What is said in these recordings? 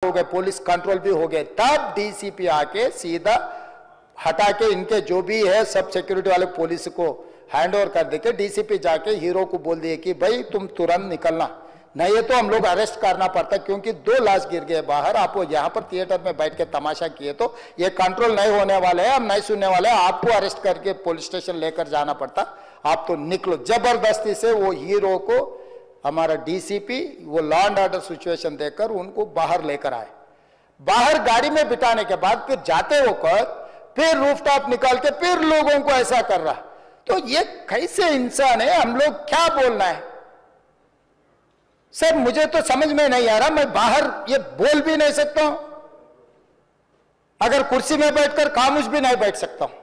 हो गए, police control भी हो गए, तब डीसीपी आके सीधा हटा के इनके जो भी है सब सिक्योरिटी वाले पुलिस को हैंड ओवर कर देके डीसीपी जाके हीरो को बोल दिए कि भाई तुम तुरंत निकलना, नहीं तो हम लोग अरेस्ट करना पड़ता, क्योंकि 2 लाश गिर गए बाहर, आप यहाँ पर थिएटर में बैठ के तमाशा किए तो ये कंट्रोल नहीं होने वाले हैं, हम नहीं सुनने वाले हैं, आपको अरेस्ट करके पुलिस स्टेशन लेकर जाना पड़ता, आप तो निकलो। जबरदस्ती से वो हीरो को हमारा डीसीपी वो लॉ एंड ऑर्डर सिचुएशन देखकर उनको बाहर लेकर आए। बाहर गाड़ी में बिठाने के बाद फिर जाते वक्त फिर रूफटॉप निकाल के फिर लोगों को ऐसा कर रहा, तो ये कैसे इंसान है, हम लोग क्या बोलना है सर, मुझे तो समझ में नहीं आ रहा। मैं बाहर ये बोल भी नहीं सकता हूं, अगर कुर्सी में बैठकर खामोश भी नहीं बैठ सकता हूं।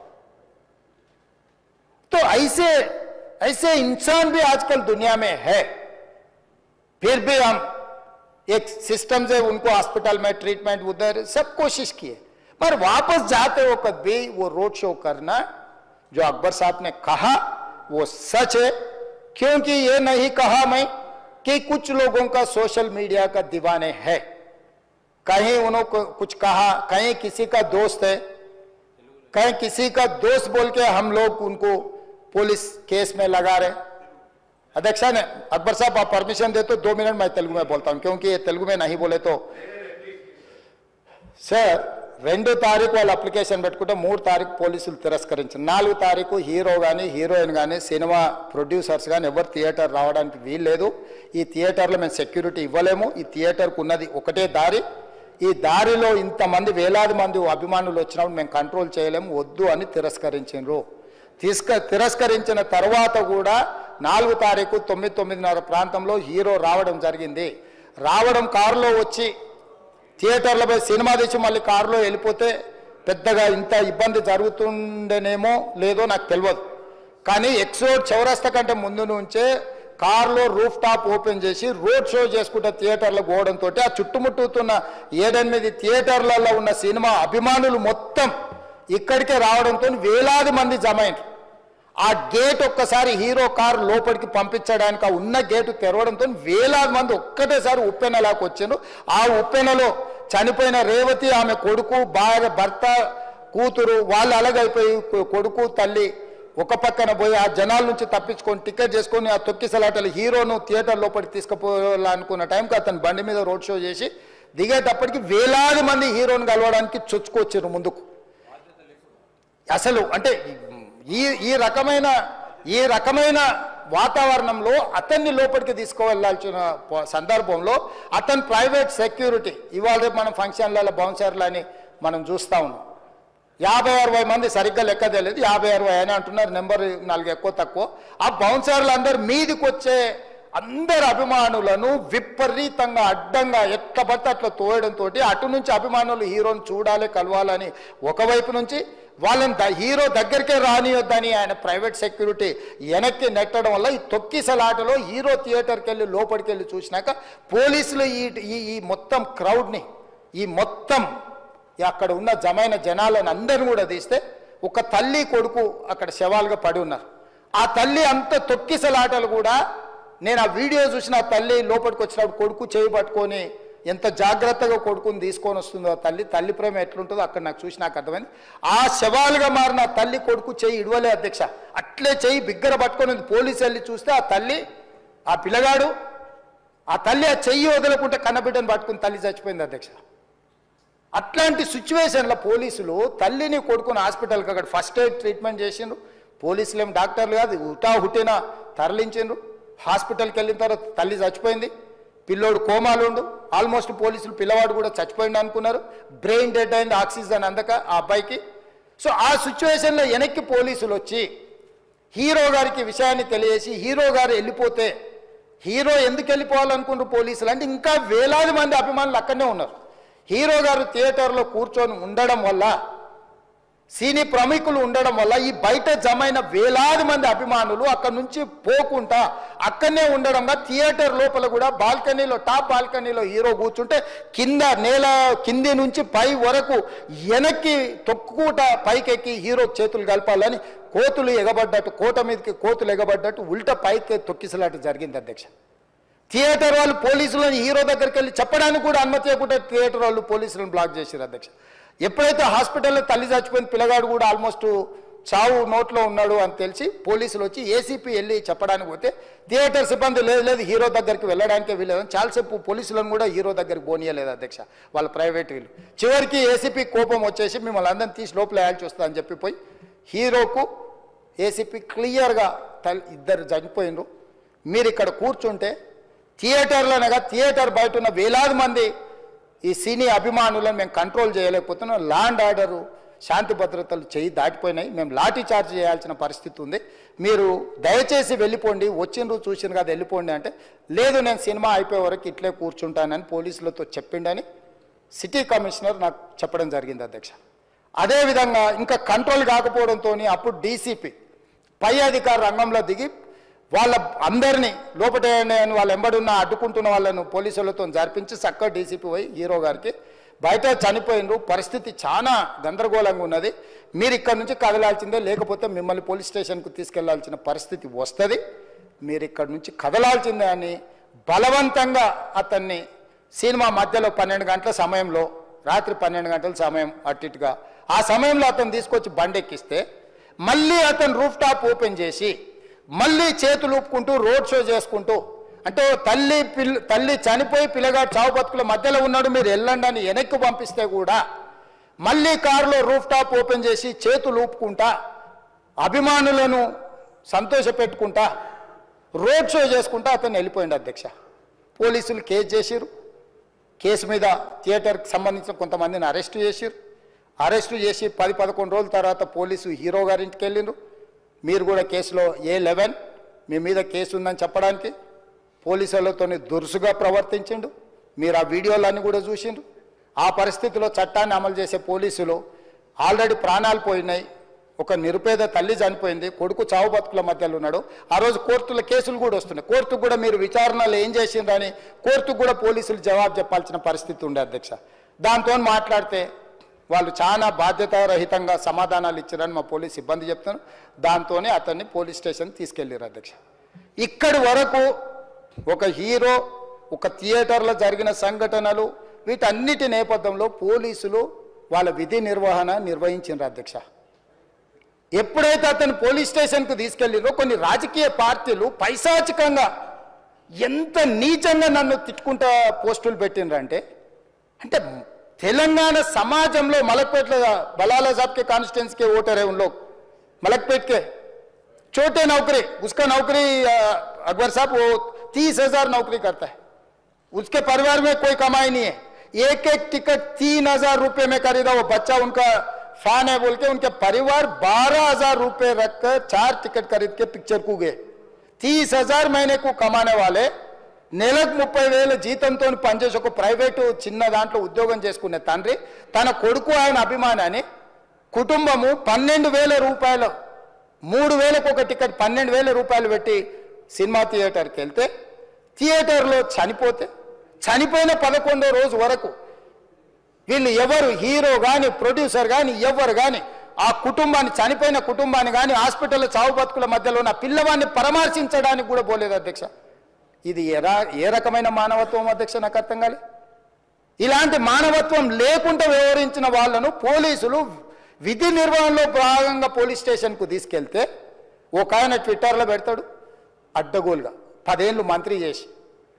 तो ऐसे ऐसे इंसान भी आजकल दुनिया में है, फिर भी हम एक सिस्टम से उनको हॉस्पिटल में ट्रीटमेंट उधर सब कोशिश किए, पर वापस जाते वक्त भी वो रोड शो करना जो अकबर साहब ने कहा वो सच है। क्योंकि ये नहीं कहा मैं कि कुछ लोगों का सोशल मीडिया का दीवाने है, कहीं उन्होंने कुछ कहा, कहीं किसी का दोस्त है, कहीं किसी का दोस्त बोल के हम लोग उनको पुलिस केस में लगा रहे। अध्यक्षा ने अकबर साहब आप परमिशन दे तो 2 मिनट मैं तेलुगु में बोलता हूं, क्योंकि ये तेलुगु में नहीं बोले तो सर 2 తారీఖు వాళ్ళు అప్లికేషన్ పెట్టుకుంటే 3 తారీఖు పోలీసులు తిరస్కరించారు, 4 తారీఖు హీరో కానీ హీరోయిన్ కానీ సినిమా ప్రొడ్యూసర్స్ కానీ ఎవరు థియేటర్ రావడానికి వీల్లేదు, ఈ థియేటర్లో మేము సెక్యూరిటీ ఇవ్వలేము, ఈ థియేటర్కు ఉన్నది ఒకటే దారి, ఈ దారిలో ఇంతమంది వేలాది మంది అభిమానులు వచ్చినప్పుడు మేము కంట్రోల్ చేయలేము, వద్దు అని తిరస్కరించారు। తిరస్కరించిన తర్వాత కూడా 4 తారీఖు 9:30 ప్రాంతంలో హీరో రావడం జరిగింది। రావడం కారులో వచ్చి థియేటర్లో పోయి సినిమా తీసి మళ్ళీ కారులో వెళ్ళిపోతే పెద్దగా ఇంత ఇబ్బంది జరుగుతుండేనేమో లేదో నాకు తెలియదు, కానీ ఎక్సోడ్ చౌరస్తా కంటే ముందు నుంచే కారులో రూఫ్ టాప్ ఓపెన్ చేసి రోడ్ షో చేసుకుంటే థియేటర్లో పోవడంతో ఆ చుట్టుముట్టుతున్న 7-8 థియేటర్లలో ఉన్న సినిమా అభిమానులు మొత్తం ఇక్కడికే రావడంతో వేలాది మంది జమ అయ్యారు। ఆ గేట్ ఒక్కసారి హీరో కారు లోపలికి పంపించడానికి ఆ ఉన్న గేటు తెరవడంతో వేలాది మంది ఒక్కటేసారి ఉప్పెనలాకి వచ్చారు। ఆ ఉప్పెనలో చనిపోయిన రేవతి ఆమె కొడుకు భార్య భర్త కూతురు వాళ్ళు అలాగైపోయి కొడుకు తల్లి ఒక పక్కన పోయి ఆ జనాల నుంచి తప్పించుకొని టికెట్ చేసుకొని ఆ తొక్కిసలాటలు హీరోను థియేటర్ లోపలికి తీసుకుపోవాలనుకున్న టైంకి అతను బండి మీద రోడ్ షో చేసి దిగేటప్పటికి వేలాది మంది హీరోను కలవడానికి చొచ్చుకొచ్చారు ముందుకు। అసలు అంటే ఈ రకమైన వాతావరణంలో అతన్ని లోపలికి తీసుకువెళ్లాల్సిన సందర్భంలో అతను ప్రైవేట్ సెక్యూరిటీ ఇవాళ రేపు మనం ఫంక్షన్లలో బౌన్సర్లు అని మనం చూస్తూ ఉన్నాం, 50-60 మంది సరిగ్గా లెక్క తెలియదు, 50-60 అని అంటున్నారు, నెంబర్ 4 ఎక్కువ తక్కువ। ఆ బౌన్సర్లు అందరు మీదికి వచ్చే అందరు అభిమానులను విపరీతంగా అడ్డంగా ఎట్లా పడితే అట్లా తోయడంతో అటు నుంచి అభిమానులు హీరోని చూడాలి కలవాలని ఒకవైపు నుంచి వాళ్ళని హీరో దగ్గరికే రానియొద్దని ఆయన ప్రైవేట్ సెక్యూరిటీ వెనక్కి నెట్టడం వల్ల ఈ తొక్కిసలాటలో హీరో థియేటర్కి వెళ్ళి లోపలికి వెళ్ళి చూసినాక పోలీసులు ఈ మొత్తం క్రౌడ్ని ఈ మొత్తం అక్కడ ఉన్న జమైన జనాలను అందరిని కూడా తీస్తే ఒక తల్లి కొడుకు అక్కడ శవాలుగా పడి ఉన్నారు। ఆ తల్లి అంత తొక్కిసలాటలు కూడా నేను ఆ వీడియో చూసిన ఆ తల్లి లోపలికి వచ్చినప్పుడు కొడుకు చేయి పట్టుకొని ఎంత జాగ్రత్తగా కొడుకుని తీసుకొని వస్తుందో తల్లి ప్రేమ ఎట్లుంటుందో అక్కడ నాకు చూసి నాకు అర్థమైంది। ఆ శవాలుగా మారిన తల్లి కొడుకు చేయి ఇడవలే అధ్యక్ష, అట్లే చేయి బిగ్గర పట్టుకొని పోలీసు వెళ్ళి చూస్తే ఆ తల్లి ఆ పిల్లగాడు ఆ తల్లి ఆ చెయ్యి వదలకుంటే కన్నబిడ్డను పట్టుకుని తల్లి చచ్చిపోయింది అధ్యక్ష। అట్లాంటి సిచ్యువేషన్లో పోలీసులు తల్లిని కొడుకుని హాస్పిటల్కి అక్కడ ఫస్ట్ ఎయిడ్ ట్రీట్మెంట్ చేసిండ్రు, పోలీసులు ఏం డాక్టర్లు కాదు హుటాహుటిన తరలించిండ్రు। హాస్పిటల్కి వెళ్ళిన తర్వాత తల్లి చచ్చిపోయింది, పిల్లోడు కోమాలు ఉండు, ఆల్మోస్ట్ పోలీసులు పిల్లవాడు కూడా చచ్చిపోయింది అనుకున్నారు, బ్రెయిన్ డెడ్ అయింది ఆక్సిజన్ అందక ఆ అబ్బాయికి। సో ఆ సిచ్యువేషన్లో వెనక్కి పోలీసులు వచ్చి హీరో గారికి విషయాన్ని తెలియజేసి హీరో గారు వెళ్ళిపోతే హీరో ఎందుకు వెళ్ళిపోవాలనుకున్నారు పోలీసులు అంటే ఇంకా వేలాది మంది అభిమానులు అక్కడనే ఉన్నారు। హీరో గారు థియేటర్లో కూర్చొని ఉండడం వల్ల సినీ ప్రముఖులు ఉండడం వల్ల ఈ బయట జమైన వేలాది మంది అభిమానులు అక్కడ నుంచి పోకుండా అక్కడనే ఉండడంగా థియేటర్ లోపల కూడా బాల్కనీలో టాప్ బాల్కనీలో హీరో కూర్చుంటే కింద నేల కింది నుంచి పై వరకు వెనక్కి తొక్కుట పైకెక్కి హీరో చేతులు కలపాలని కోతులు ఎగబడ్డట్టు కోట మీదకి కోతులు ఎగబడ్డట్టు ఉల్టా పైకి తొక్కిసలాట జరిగింది అధ్యక్ష। థియేటర్ వాళ్ళు పోలీసులను హీరో దగ్గరికి వెళ్ళి చెప్పడానికి కూడా అనుమతి ఇవ్వకుండా థియేటర్ వాళ్ళు పోలీసులను బ్లాక్ చేశారు అధ్యక్ష. ఎప్పుడైతే హాస్పిటల్లో తల్లి చచ్చిపోయిన పిల్లగాడు కూడా ఆల్మోస్ట్ చావు నోట్లో ఉన్నాడు అని తెలిసి పోలీసులు వచ్చి ఏసీపీ వెళ్ళి చెప్పడానికి పోతే థియేటర్ సిబ్బంది లేదు హీరో దగ్గరికి వెళ్ళడానికే వీలేదని చాలాసేపు పోలీసులను కూడా హీరో దగ్గరికి పోనీయలేదు అధ్యక్ష, వాళ్ళ ప్రైవేట్ వీళ్ళు. చివరికి ఏసీపీ కోపం వచ్చేసి మిమ్మల్ని అందరిని తీసి లోపల వేయాల్సి వస్తుంది అని చెప్పిపోయి హీరోకు ఏసీపీ క్లియర్గా ఇద్దరు చనిపోయినరు. మీరు ఇక్కడ కూర్చుంటే థియేటర్లోనగా థియేటర్ బయట ఉన్న వేలాది మంది ఈ సినీ అభిమానులను మేము కంట్రోల్ చేయలేకపోతున్నాం. ల్యాండ్ ఆర్డరు శాంతి భద్రతలు చేయి దాటిపోయినాయి, మేము లాఠీ చార్జ్ చేయాల్సిన పరిస్థితి ఉంది, మీరు దయచేసి వెళ్ళిపోండి, వచ్చిండ్రు చూసిండ్రు కదా వెళ్ళిపోండి అంటే లేదు నేను సినిమా అయిపోయే వరకు ఇట్లే కూర్చుంటానని పోలీసులతో చెప్పిండని సిటీ కమిషనర్ నాకు చెప్పడం జరిగింది అధ్యక్ష. అదేవిధంగా ఇంకా కంట్రోల్ కాకపోవడంతో అప్పుడు డీసీపీ పై అధికార రంగంలో దిగి వాళ్ళ అందరినీ లోపట వాళ్ళు ఎంబడున్న అడ్డుకుంటున్న వాళ్ళను పోలీసులతో జరిపించి చక్కగా డీసీపీ పోయి హీరో గారికి బయట చనిపోయినరు, పరిస్థితి చాలా గందరగోళంగా ఉన్నది, మీరు ఇక్కడ నుంచి కదలాల్సిందే లేకపోతే మిమ్మల్ని పోలీస్ స్టేషన్కు తీసుకెళ్లాల్సిన పరిస్థితి వస్తుంది, మీరు ఇక్కడ నుంచి కదలాల్సిందే అని బలవంతంగా అతన్ని సినిమా మధ్యలో 12 గంటల సమయంలో రాత్రి 12 గంటల సమయం అట్టిట్టుగా ఆ సమయంలో అతను తీసుకొచ్చి బండెక్కిస్తే మళ్ళీ అతను రూఫ్ టాప్ ఓపెన్ చేసి మళ్ళీ చేతులు ఊపుకుంటూ రోడ్ షో చేసుకుంటూ అంటే తల్లి చనిపోయి పిల్లగాడు చావు బతుకుల మధ్యలో ఉన్నాడు మీరు వెళ్ళండి అని వెనక్కి పంపిస్తే కూడా మళ్ళీ కారులో రూఫ్ టాప్ ఓపెన్ చేసి చేతులు ఊపుకుంటా అభిమానులను సంతోషపెట్టుకుంటా రోడ్ షో చేసుకుంటా అతను వెళ్ళిపోయింది అధ్యక్ష. పోలీసులు కేసు చేసిరు, కేసు మీద థియేటర్కి సంబంధించిన కొంతమందిని అరెస్టు చేసిరు, అరెస్టు చేసి 10-11 రోజుల తర్వాత పోలీసు హీరో గారింటికి వెళ్ళిండ్రు. మీరు కూడా కేసులో A11 మీ మీద కేసు ఉందని చెప్పడానికి పోలీసులతో దురుసుగా ప్రవర్తించిండు, మీరు ఆ వీడియోలన్నీ కూడా చూసిండ్రు. ఆ పరిస్థితిలో చట్టాన్ని అమలు చేసే పోలీసులు ఆల్రెడీ ప్రాణాలు పోయినాయి, ఒక నిరుపేద తల్లి చనిపోయింది, కొడుకు చావు బతుకుల మధ్యలో ఉన్నాడు, ఆ రోజు కోర్టుల కేసులు కూడా వస్తున్నాయి, కోర్టుకు కూడా మీరు విచారణలు ఏం చేసిండ్రని కోర్టుకు కూడా పోలీసులు జవాబు చెప్పాల్సిన పరిస్థితి ఉండే అధ్యక్ష. దాంతో మాట్లాడితే వాళ్ళు చాలా బాధ్యతారహితంగా సమాధానాలు ఇచ్చారని మా పోలీస్ సిబ్బంది చెప్తాను. దాంతోనే అతన్ని పోలీస్ స్టేషన్ తీసుకెళ్ళారు అధ్యక్ష. ఇక్కడి వరకు ఒక హీరో ఒక థియేటర్లో జరిగిన సంఘటనలు వీటన్నిటి నేపథ్యంలో పోలీసులు వాళ్ళ విధి నిర్వహణ నిర్వహించారు అధ్యక్ష. ఎప్పుడైతే అతను పోలీస్ స్టేషన్కు తీసుకెళ్ళిరో కొన్ని రాజకీయ పార్టీలు పైశాచికంగా ఎంత నీచంగా నన్ను తిట్టుకుంటా పోస్టులు పెట్టినరంటే అంటే तेलंगाना समाजंलो मलकपेट बलाला साहब के कॉन्स्टिट्यूंसी के वोटर है उन लोग मलकपेट के छोटे नौकरी उसका नौकरी अकबर साहब वो 30,000 नौकरी करता है उसके परिवार में कोई कमाई नहीं है एक एक टिकट 3,000 रुपए में खरीदा वो बच्चा उनका फैन है बोल के उनके परिवार 12,000 रुपए रखकर 4 टिकट खरीद के पिक्चर को गए 30,000 महीने को कमाने वाले నెలకు 30,000 జీతంతో పనిచేసి ఒక ప్రైవేటు చిన్న దాంట్లో ఉద్యోగం చేసుకునే తండ్రి తన కొడుకు ఆయన అభిమానాన్ని కుటుంబము 12,000 రూపాయలు 3,000కు ఒక టికెట్ 12,000 రూపాయలు పెట్టి సినిమా థియేటర్కి వెళ్తే థియేటర్లో చనిపోయిన 11వ రోజు వరకు వీళ్ళు ఎవరు హీరో కానీ ప్రొడ్యూసర్ కానీ ఎవరు కానీ ఆ కుటుంబాన్ని చనిపోయిన కుటుంబాన్ని కానీ హాస్పిటల్లో చావు బతుకుల మధ్యలో ఉన్న పిల్లవాడిని పరామర్శించడానికి కూడా పోలేదు అధ్యక్ష. ఇది ఏ రకమైన మానవత్వం అధ్యక్ష నాకు అర్థం కాలే. ఇలాంటి మానవత్వం లేకుండా వ్యవహరించిన వాళ్ళను పోలీసులు విధి నిర్వహణలో భాగంగా పోలీస్ స్టేషన్కు తీసుకెళ్తే ఒక ఆయన ట్విట్టర్లో పెడతాడు అడ్డగోలుగా 10 ఏళ్ళు మంత్రి చేసి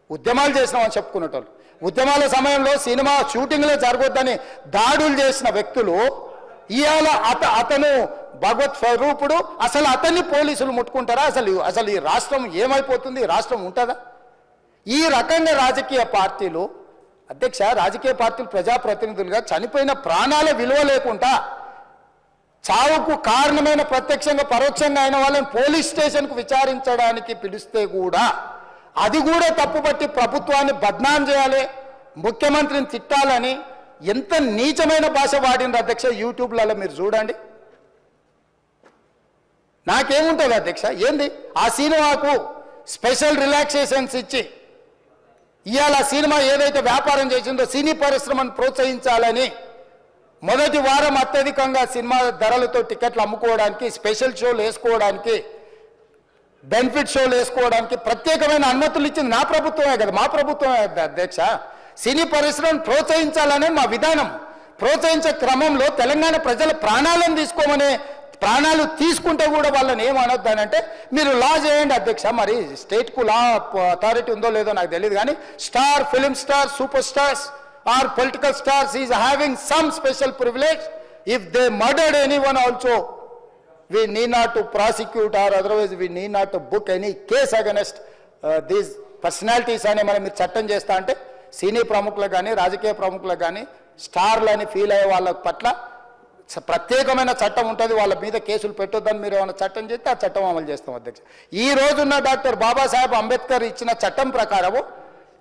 ఉద్యమాలు చేసినామని చెప్పుకునేటోళ్ళు ఉద్యమాల సమయంలో సినిమా షూటింగ్లో జరగొద్దని దాడులు చేసిన వ్యక్తులు ఇవాళ అతను భగవత్ స్వరూపుడు అసలు అతన్ని పోలీసులు ముట్టుకుంటారా? అసలు ఈ రాష్ట్రం ఏమైపోతుంది? రాష్ట్రం ఉంటుందా? ఈ రకంగా రాజకీయ పార్టీలు అధ్యక్ష రాజకీయ పార్టీలు ప్రజాప్రతినిధులుగా చనిపోయిన ప్రాణాల విలువ లేకుండా చావుకు కారణమైన ప్రత్యక్షంగా పరోక్షంగా అయిన వాళ్ళని పోలీస్ స్టేషన్కు విచారించడానికి పిలిస్తే కూడా అది కూడా తప్పుపట్టి ప్రభుత్వాన్ని బద్నాం చేయాలి ముఖ్యమంత్రిని తిట్టాలని ఎంత నీచమైన భాష వాడింది అధ్యక్ష. యూట్యూబ్లలో మీరు చూడండి. నాకేముంటుంది అధ్యక్ష ఏంది ఆ సినిమాకు స్పెషల్ రిలాక్సేషన్స్ ఇచ్చి ఇవాళ సినిమా ఏదైతే వ్యాపారం చేసిందో సినీ పరిశ్రమను ప్రోత్సహించాలని మొదటి వారం అత్యధికంగా సినిమా ధరలతో టికెట్లు అమ్ముకోవడానికి స్పెషల్ షోలు వేసుకోవడానికి బెనిఫిట్ షోలు వేసుకోవడానికి ప్రత్యేకమైన అనుమతులు ఇచ్చింది నా ప్రభుత్వమే కదా, మా ప్రభుత్వమే అధ్యక్ష. సినీ పరిశ్రమను ప్రోత్సహించాలనే మా విధానం. ప్రోత్సహించే క్రమంలో తెలంగాణ ప్రజల ప్రాణాలను తీసుకోమనే, ప్రాణాలు తీసుకుంటే కూడా వాళ్ళని ఏమనొద్దు అని అంటే మీరు లా చేయండి అధ్యక్ష. మరి స్టేట్కు లా అథారిటీ ఉందో లేదో నాకు తెలియదు, కానీ star, film star, super stars or political stars is having some special privilege. If they murdered anyone also we need not to prosecute or otherwise we need not to book any case against these personalities అని మనం మీరు చట్టం చేస్తా అంటే సినీ ప్రముఖులకు కానీ రాజకీయ ప్రముఖులకు కానీ స్టార్లని ఫీల్ అయ్యే వాళ్ళ పట్ల ప్రత్యేకమైన చట్టం ఉంటుంది. వాళ్ళ మీద కేసులు పెట్టొద్దని మీరు ఏమైనా చట్టం చేస్తే ఆ చట్టం అమలు చేస్తాం అధ్యక్ష. ఈ రోజున్న డాక్టర్ బాబాసాహెబ్ అంబేద్కర్ ఇచ్చిన చట్టం ప్రకారము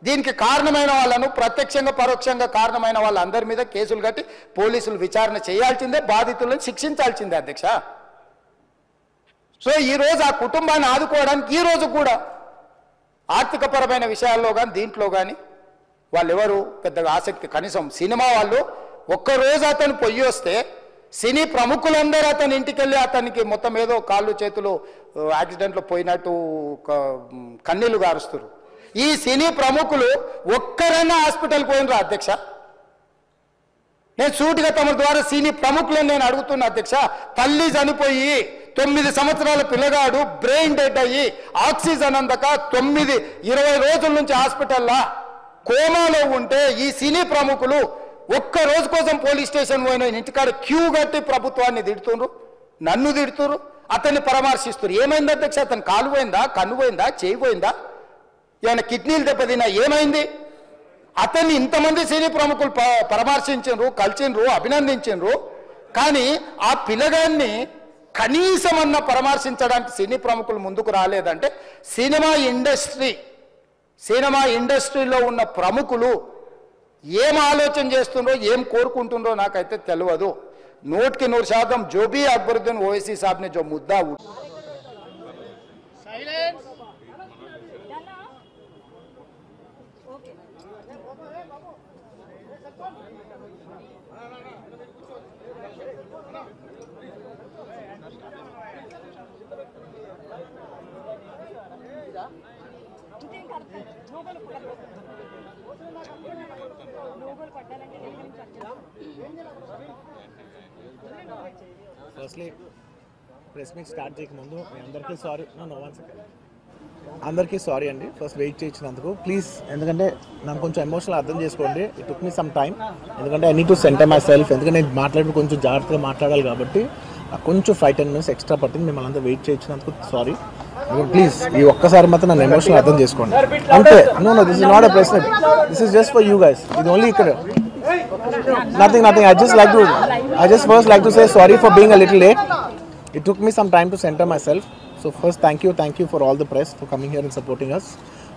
దీనికి కారణమైన వాళ్ళను, ప్రత్యక్షంగా పరోక్షంగా కారణమైన వాళ్ళందరి మీద కేసులు కట్టి పోలీసులు విచారణ చేయాల్సిందే, బాధితులను శిక్షించాల్సిందే అధ్యక్ష. సో ఈరోజు ఆ కుటుంబాన్ని ఆదుకోవడానికి ఈరోజు కూడా ఆర్థికపరమైన విషయాల్లో కానీ దీంట్లో కానీ వాళ్ళు ఎవరు పెద్దగా ఆసక్తి, కనీసం సినిమా వాళ్ళు ఒక్కరోజు అతను పొయ్యి వస్తే సినీ ప్రముఖులందరూ అతని ఇంటికి వెళ్ళి అతనికి మొత్తం ఏదో కాళ్ళు చేతులు యాక్సిడెంట్లో పోయినట్టు కన్నీళ్లు గారుస్తారు. ఈ సినీ ప్రముఖులు ఒక్కరైనా హాస్పిటల్ పోయినరా అధ్యక్ష? నేను సూటిగా తమ ద్వారా సినీ ప్రముఖులను నేను అడుగుతున్నా అధ్యక్ష. తల్లి చనిపోయి 9 సంవత్సరాల పిల్లగాడు బ్రెయిన్ డెడ్ అయ్యి ఆక్సిజన్ అందక 20 రోజుల నుంచి హాస్పిటల్లో కోమాలో ఉంటే ఈ సినీ ప్రముఖులు ఒక్క రోజు కోసం పోలీస్ స్టేషన్ పోయిన ఇంటికాడ క్యూ కట్టి ప్రభుత్వాన్ని తిడుతున్నారు, నన్ను తిడుతున్నారు, అతన్ని పరామర్శిస్తున్నారు. ఏమైంది అధ్యక్ష? అతను కాలు పోయిందా, కన్ను పోయిందా, చేయి పోయిందా, ఏమైనా కిడ్నీలు దెబ్బతిన్నా, ఏమైంది? అతన్ని ఇంతమంది సినీ ప్రముఖులు పరామర్శించారు, కలిసిండ్రు, అభినందించారు. కానీ ఆ పిల్లగాన్ని కనీసం అన్న పరామర్శించడానికి సినీ ప్రముఖులు ముందుకు రాలేదంటే సినిమా ఇండస్ట్రీలో ఉన్న ప్రముఖులు ఏం ఆలోచన చేస్తుండ్రో, ఏం కోరుకుంటుండ్రో నాకైతే తెలియదు. 100% जो भी अकबरुद्दीन ओवैसी साहब ने जो मुद्दा ఫస్ట్లీ ప్రెస్ మీట్ స్టార్ట్ చేయక ముందు మీ అందరికీ సారీ. అందరికీ సారీ అండి ఫస్ట్ వెయిట్ చేయించినందుకు. ప్లీజ్, ఎందుకంటే నాకు కొంచెం ఎమోషనల్ అర్థం చేసుకోండి. It took me some time, ఎందుకంటే I need to centre myself. ఎందుకంటే నేను మాట్లాడి కొంచెం జాగ్రత్తగా మాట్లాడాలి కాబట్టి నాకు కొంచెం 5-10 minutes ఎక్స్ట్రా పట్టింది. మిమ్మల్ని అంతా వెయిట్ చేయించినందుకు సారీ. ప్లీజ్ ఈ ఒక్కసారి మాత్రం నన్ను ఎమోషనల్ అర్థం చేసుకోండి అంతే. No this is not a press meet, this is just for you guys. ఇది ఓన్లీ ఇక్కడ nothing. I just first like to say sorry for being a little late. It took me some time to center myself. So first thank you for all the press for coming here and supporting us.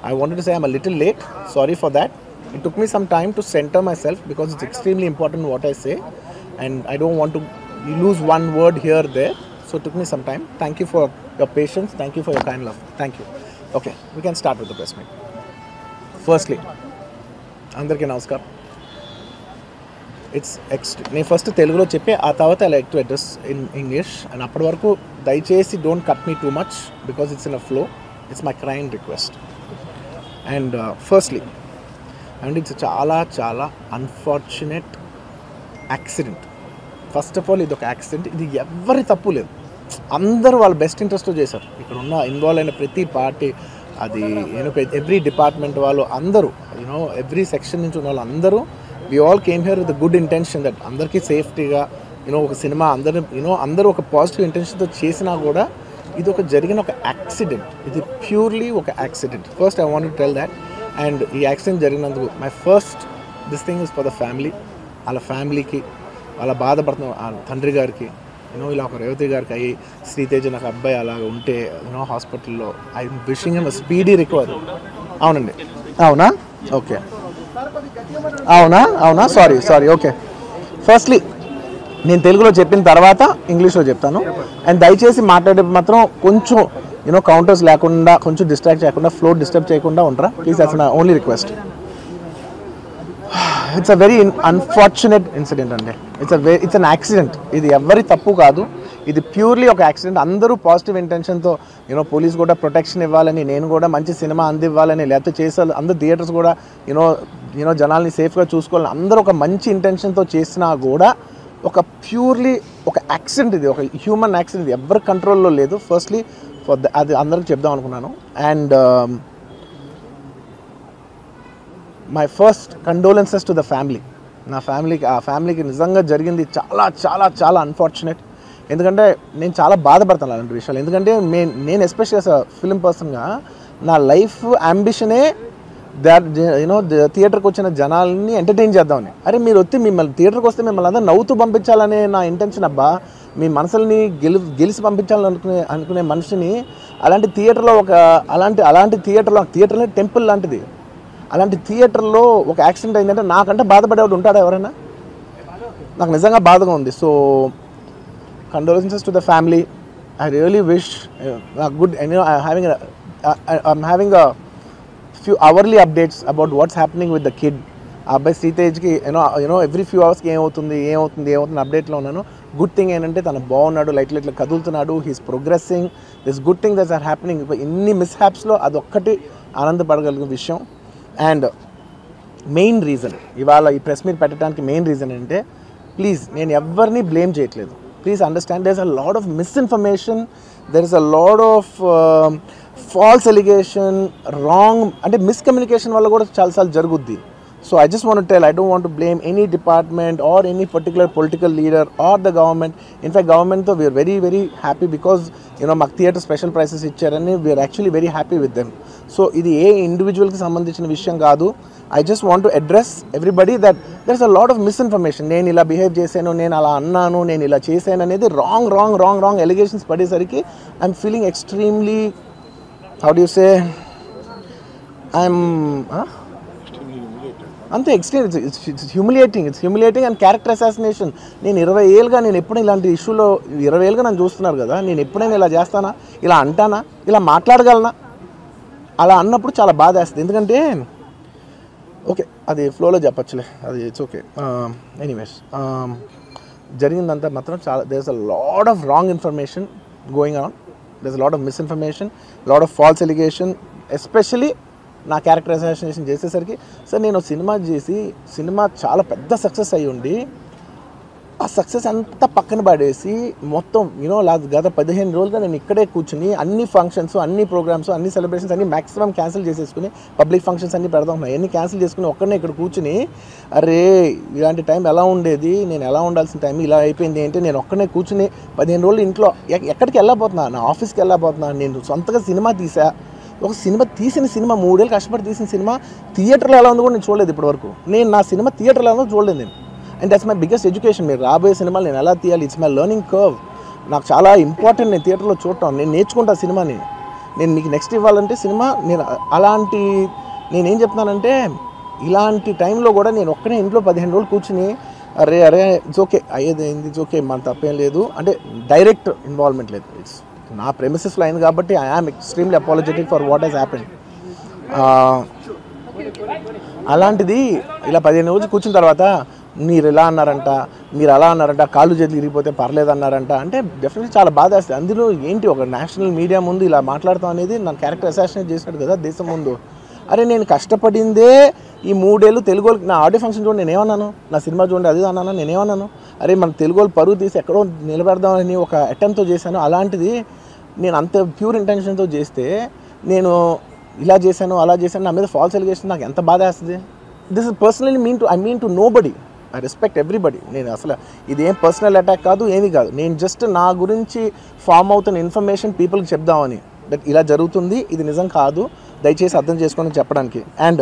I wanted to say I'm a little late, sorry for that. It took me some time to center myself because it's extremely important what I say and I don't want to lose one word here there. So it took me some time. Thank you for your patience, thank you for your kind love. Thank you. Okay, we can start with the press meet. Firstly, andarki namaskaram. నేను first తెలుగులో చెప్పి ఆ తర్వాత I like to address in English. And అప్పటి వరకు దయచేసి don't cut me too much because it's in a flow. It's my crime request. And firstly and it's చాలా చాలా unfortunate accident. First of all ఇది ఒక యాక్సిడెంట్, ఇది ఎవరి తప్పు లేదు. అందరూ వాళ్ళ బెస్ట్ ఇంట్రెస్ట్తో చేశారు. ఇక్కడ ఉన్న ఇన్వాల్వ్ అయిన ప్రతి పార్టీ, అది ఎవ్రీ డిపార్ట్మెంట్ వాళ్ళు అందరూ, ఎవ్రీ సెక్షన్ నుంచి ఉన్న వాళ్ళు అందరూ we all came here with a good intention that అందరికీ సేఫ్టీగా ఒక సినిమా అందరూ ఒక పాజిటివ్ ఇంటెన్షన్తో చేసినా కూడా ఇది ఒక జరిగిన ఒక యాక్సిడెంట్. ఇది ప్యూర్లీ ఒక accident. First I want to tell that. And ఈ యాక్సిడెంట్ జరిగినందుకు my first this thing is for the family. వాళ్ళ ఫ్యామిలీకి, వాళ్ళ బాధపడుతున్న తండ్రి గారికి, ఇలా ఒక రేవతి గారికి అయ్యి శ్రీతేజ నాకు అబ్బాయి అలాగ ఉంటే హాస్పిటల్లో I wishing him speedy recovery. అవునండి, అవునా? ఓకే, అవునా సారీ. ఓకే, ఫస్ట్లీ నేను తెలుగులో చెప్పిన తర్వాత ఇంగ్లీష్లో చెప్తాను. అండ్ దయచేసి మాట్లాడేటప్పుడు మాత్రం కొంచెం కౌంటర్స్ లేకుండా, కొంచెం డిస్ట్రాక్ట్ చేయకుండా, ఫ్లో డిస్టర్బ్ చేయకుండా ఉంటారా please. That's my only request. It's a very unfortunate incident అండి. It's an accident. ఇది ఎవరి తప్పు కాదు. ఇది ప్యూర్లీ ఒక యాక్సిడెంట్. అందరూ పాజిటివ్ ఇంటెన్షన్తో పోలీస్ కూడా ప్రొటెక్షన్ ఇవ్వాలని, నేను కూడా మంచి సినిమా అందివ్వాలని, లేకపోతే చేసే అందరు థియేటర్స్ కూడా జనాల్ని సేఫ్గా చూసుకోవాలని అందరూ ఒక మంచి ఇంటెన్షన్తో చేసినా కూడా ఒక ప్యూర్లీ ఒక యాక్సిడెంట్, ఇది ఒక హ్యూమన్ యాక్సిడెంట్, ఇది ఎవరి కంట్రోల్లో లేదు. ఫస్ట్లీ అది అందరికి చెప్దాం అనుకున్నాను. And my first condolences to the family. నా ఫ్యామిలీకి నిజంగా జరిగింది చాలా చాలా చాలా అన్ఫార్చునేట్. ఎందుకంటే నేను చాలా బాధపడతాను అలాంటి విషయాలు. ఎందుకంటే నేను ఎస్పెషల్లీ యాజ్ అ ఫిల్మ్ పర్సన్గా నా లైఫ్ అంబిషనే థియేటర్కి వచ్చిన జనాల్ని ఎంటర్టైన్ చేద్దామని. అరే మీరు మిమ్మల్ని థియేటర్కి వస్తే మిమ్మల్ని అందరూ నవ్వుతూ పంపించాలనే నా ఇంటెన్షన్. అబ్బా, మీ మనసుల్ని గెలిచి పంపించాలని అనుకునే మనిషిని అలాంటి థియేటర్లో అలాంటి థియేటర్లో టెంపుల్ లాంటిది, అలాంటి థియేటర్లో ఒక యాక్సిడెంట్ అయిందంటే నాకంటే బాధపడేవాడు ఉంటాడా ఎవరైనా? నాకు నిజంగా బాధగా ఉంది. So condolences to the family. I really wish good I'm having a few hourly updates about what's happening with the kid. ఆ అబ్బాయి శ్రీతేజ్కి ఎవ్రీ ఫ్యూ అవర్స్కి ఏమవుతుంది అప్డేట్లో ఉన్నాను. గుడ్ థింగ్ ఏంటంటే తను బాగున్నాడు, లైట్ కదులుతున్నాడు, he's progressing. This good thing that's are happening. ఇన్ని మిస్హ్యాప్స్లో అదొక్కటి ఆనందపడగలిగిన విషయం. అండ్ మెయిన్ రీజన్ ఇవాళ ఈ ప్రెస్ మీట్ పెట్టడానికి మెయిన్ రీజన్ అంటే, ప్లీజ్ నేను ఎవరిని బ్లేమ్ చేయట్లేదు. Please understand, there is a lot of misinformation, there is a lot of false allegation, wrong అంటే మిస్కమ్యూనికేషన్ వల్ల కూడా చాలాసార్లు జరుగుద్ది. So I just want to tell, I don't want to blame any department or any particular political leader or the government. In fact, government though we are very very happy because maku theatre special prices ichcharani, we are actually very happy with them. So idi A individual ki sambandhinchina vishayam kaadu. I just want to address everybody that there is a lot of misinformation. నేను ఇలా behave చేశాను, నేను అలా అన్నాను, నేను ఇలా చేశాను అనేది wrong allegations పడేసరికి I'm feeling extremely, how do you say, అంతే extreme. It's humiliating and character assassination. నేను 20 ఏళ్ళుగా నేను ఎప్పుడు ఇలాంటి ఇష్యూలో 20 ఏళ్ళుగా నన్ను చూస్తున్నారు కదా, నేను ఎప్పుడైనా ఇలా చేస్తానా, ఇలా అంటానా, ఇలా మాట్లాడగలనా? అలా అన్నప్పుడు చాలా బాధ వేస్తుంది. ఎందుకంటే ఓకే అది ఫ్లోలో చెప్పచ్చులే, అది ఇట్స్ ఓకే. ఎనీవేస్ జరిగిందంతా మాత్రం చాలా, there is a lot of wrong information going on, there is a lot of misinformation, lot of false allegation. Especially నా క్యారెక్టర్ అసాసినేషన్ చేసేసరికి, సార్ నేను సినిమా చాలా పెద్ద సక్సెస్ అయ్యి ఉండి ఆ సక్సెస్ అంతా పక్కన పడేసి మొత్తం గత 15 రోజులుగా నేను ఇక్కడే కూర్చుని అన్ని ఫంక్షన్స్, అన్ని ప్రోగ్రామ్స్, అన్ని సెలబ్రేషన్స్ అన్ని మ్యాక్సిమం క్యాన్సిల్ చేసేసుకుని, పబ్లిక్ ఫంక్షన్స్ అన్ని పెడదాం ఉన్నాయి, అన్ని క్యాన్సిల్ చేసుకుని ఒక్కడనే ఇక్కడ కూర్చుని, అరే ఇలాంటి టైం ఎలా ఉండేది, నేను ఎలా ఉండాల్సిన టైం ఇలా అయిపోయింది ఏంటి, నేను ఒక్కడనే కూర్చుని 15 రోజులు ఇంట్లో ఎక్కడికి వెళ్ళబోతున్నా, నా ఆఫీస్కి వెళ్ళబోతున్నా, నేను సొంతగా సినిమా తీసా. ఒక తీసిన సినిమా 3 ఏళ్ళు కష్టపడి తీసిన సినిమా థియేటర్లో ఎలా ఉందో కూడా నేను చూడలేదు ఇప్పటివరకు. నేను నా సినిమా థియేటర్లో ఎలా ఉందో చూడలేదు నేను. And that's my biggest education. మీరు రాబోయే సినిమాలు నేను ఎలా తీయాలి, ఇట్స్ మై లెర్నింగ్ కర్వ్. నాకు చాలా ఇంపార్టెంట్ నేను థియేటర్లో చూడటం. నేను నేర్చుకుంటా సినిమాని. నేను మీకు నెక్స్ట్ ఇవ్వాలంటే సినిమా నేనేం చెప్తున్నానంటే, ఇలాంటి టైంలో కూడా నేను ఒక్కనే ఇంట్లో 15 రోజులు కూర్చుని అరే ఇట్స్ ఓకే అయ్యేది ఇట్స్ ఓకే, మన తప్పేం లేదు అంటే డైరెక్ట్ ఇన్వాల్వ్మెంట్ లేదు. ఇట్స్ నా ప్రెమిసెస్లో అయింది కాబట్టి I am extremely apologetic for what he's happened. అలాంటిది ఇలా 15 రోజులు కూర్చున్న తర్వాత మీరు ఇలా అన్నారంట, మీరు అలా అన్నారంట, కాళ్ళు చేతులు ఇరిగిపోతే పర్లేదు అన్నారంట అంటే డెఫినెట్లీ చాలా బాధ వేస్తుంది. అందులో ఏంటి ఒక నేషనల్ మీడియా ముందు ఇలా మాట్లాడతాం అనేది నా క్యారెక్టర్ అసాసినేట్ చేసినట్టు కదా దేశం ముందు. అరే నేను కష్టపడిందే ఈ 3 ఏళ్ళు తెలుగు వాళ్ళకి. నా ఆడియో ఫంక్షన్ చూడండి నేనేమన్నాను, నా సినిమా చూడండి అది అన్నాను, నేనేమన్నాను, అరే మన తెలుగు వాళ్ళు పరువు తీసి ఎక్కడో నిలబెడదామని ఒక అటెంప్ట్తో చేశాను. అలాంటిది నేను అంత ప్యూర్ ఇంటెన్షన్తో చేస్తే నేను ఇలా చేశాను అలా చేశాను, నా మీద ఫాల్స్ ఎలిగేషన్, నాకు ఎంత బాధ వేస్తుంది. This is personally I mean to nobody, I respect everybody. నేను అసలు ఇదేం పర్సనల్ అటాక్ కాదు, ఏమీ కాదు. నేను జస్ట్ నా గురించి ఫామ్ అవుతున్న ఇన్ఫర్మేషన్ పీపుల్కి చెప్దామని, దట్ ఇలా జరుగుతుంది, ఇది నిజం కాదు, దయచేసి అర్థం చేసుకోని చెప్పడానికి. అండ్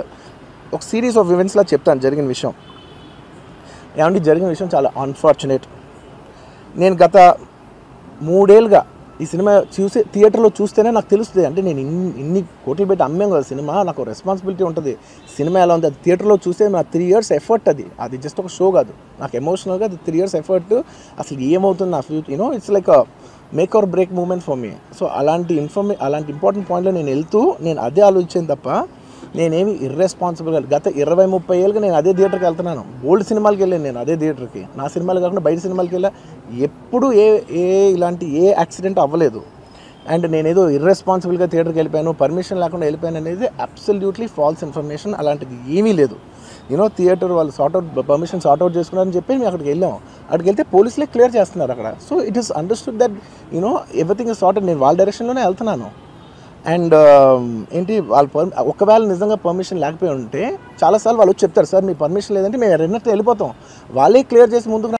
ఒక సిరీస్ ఆఫ్ ఈవెంట్స్లా చెప్తాను జరిగిన విషయం. ఏమంటే జరిగిన విషయం చాలా అన్ఫార్చునేట్. నేను గత 3 ఏళ్ళుగా ఈ సినిమా థియేటర్లో చూస్తేనే నాకు తెలుస్తుంది. అంటే నేను ఇన్ని కోట్లు పెట్టి అమ్మాం కదా సినిమా, నాకు రెస్పాన్సిబిలిటీ ఉంటుంది. సినిమా ఎలా ఉంది అది థియేటర్లో చూస్తే నా 3 years ఎఫర్ట్, అది జస్ట్ ఒక షో కాదు, నాకు ఎమోషనల్గా అది 3 years ఎఫర్ట్. అసలు ఏమవుతుంది నా future, it's like make or break moment for me. So అలాంటి ఇంపార్టెంట్ పాయింట్లో నేను వెళ్తూ నేను అదే ఆలోచించాను తప్ప నేనేమి ఇర్రెస్పాన్సిబుల్గా గత 20-30 ఏళ్ళుగా నేను అదే థియేటర్కి వెళ్తున్నాను. ఓల్డ్ సినిమాలకి వెళ్ళాను నేను అదే థియేటర్కి. నా సినిమాలు కాకుండా బయట సినిమాలకి వెళ్ళా. ఎప్పుడు ఇలాంటి యాక్సిడెంట్ అవ్వలేదు. అండ్ నేనేదో ఇర్రెస్పాన్సిబుల్గా థియేటర్కి వెళ్ళిపోయాను, పర్మిషన్ లేకుండా వెళ్ళిపోయాను అనేది అబ్సల్యూట్లీ ఫాల్స్ ఇన్ఫర్మేషన్. అలాంటిది ఏమీ లేదు. థియేటర్ వాళ్ళు పర్మిషన్ సార్ట్అవుట్ చేసుకున్నారని చెప్పి మేము అక్కడికి వెళ్ళాము. అక్కడికి వెళ్తే పోలీసులే క్లియర్ చేస్తున్నారు అక్కడ. So it is understood that everything is sorted. నేను వాళ్ళ డైరెక్షన్లోనే వెళ్తున్నాను. అండ్ ఏంటి వాళ్ళు ఒకవేళ నిజంగా పర్మిషన్ లేకపోయి ఉంటే చాలాసార్లు వాళ్ళు చెప్తారు, సార్ మీ పర్మిషన్ లేదంటే మేము రెండో వెళ్ళిపోతాం. వాళ్ళే క్లియర్ చేసి ముందుకు